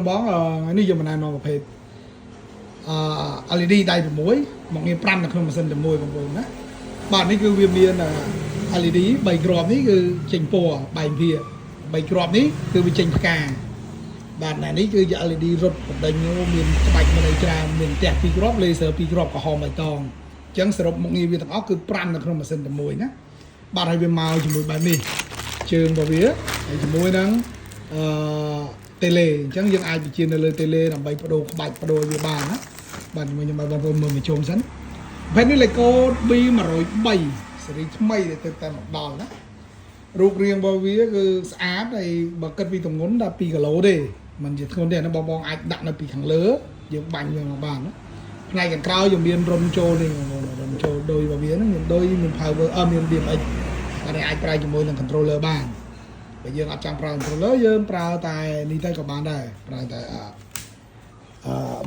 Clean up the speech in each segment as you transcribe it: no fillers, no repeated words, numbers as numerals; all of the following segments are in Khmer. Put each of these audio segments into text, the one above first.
bónនេះយកមិនណែនាំប្រភេទLED ដៃ6មកងារ5នៅក្នុងម៉ាស៊ីនតែមួយបងប្អូនណាបាទនេះគឺវាមាន LED 3គ្រាប់នេះគឺចេញពណ៌បែកវា3គ្រាប់នេះគឺវាចេញផ្កាបាទនេះគឺ LED រត់បណ្ដេញមានក្បាច់មានអីច្រើនមានផ្ទះ2គ្រាប់ laser 2គ្រាប់ក្រហមបៃតងអញ្ចឹងសរុបមកងារវាទាំងអស់គឺ5នៅក្នុងម៉ាស៊ីនតែមួយណាបាទហើយវាមកជាមួយបែបនេះជើងរបស់វាហើយជាមួយនឹងតេឡេអញ្ចឹងយើងអាចបញ្ជានៅលើតេឡេដើម្បីបដូរក្បាច់បដូរវាបានណាបាទខ្ញុំឲ្យបងប្អូនមើលមកជុំសិនបែបនេះលេខកូដ B103 សេរីថ្មីដែលទៅតែមកដល់ណារូបរាងរបស់វាគឺស្អាតហើយបើគិតពីទម្ងន់ដល់2គីឡូទេមិនជាធ្ងន់ទេណាបងអាចដាក់នៅពីខាងលើយើងបាញ់វាមកបានណាផ្នែកខាងក្រោយយើងមានរុនចូលនេះរុនចូលដូចរបស់វាហ្នឹងមានដូចមាន power មាន DMX តែអាចប្រើជាមួយនឹង controller បានបើយើងអត់ចង់ប្រើ controller យើងប្រើតែនេះទៅក៏បានដែរប្រើតែ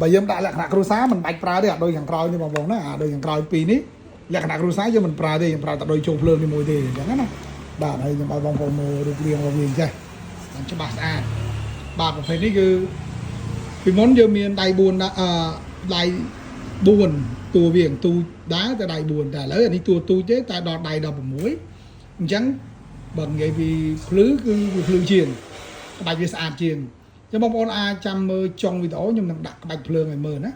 បើយើងដាក់លក្ខណៈគ្រួសារមិនបាច់ប្រើទេអាដូចខាងក្រោយនេះបងប្អូនណាអាដូចខាងក្រោយពីរនេះលក្ខណៈគ្រួសារយើងមិនប្រើទេយើងប្រើតែដូចចូលភ្លើងនេះមួយទេអញ្ចឹងណាបាទហើយខ្ញុំឲ្យបងប្អូនមើលរូបរាងរបស់វាអញ្ចឹងបានច្បាស់ស្អាតបាទប្រភេទនេះគឺពីមុនយើងមានដៃ4ដៃ4តួវាទូដែរតែដៃ4តែឥឡូវអានេះតួទូចទេតែដល់ដៃ16អញ្ចឹងបើនិយាយពីភ្លឺគឺវាភ្លឺជាងក្បាច់វាស្អាតជាងចឹងបងប្អូនអាចចាំមើលចុងវីដេអូខ្ញុំនឹងដាក់ក្បាច់ភ្លើងឲ្យមើលណា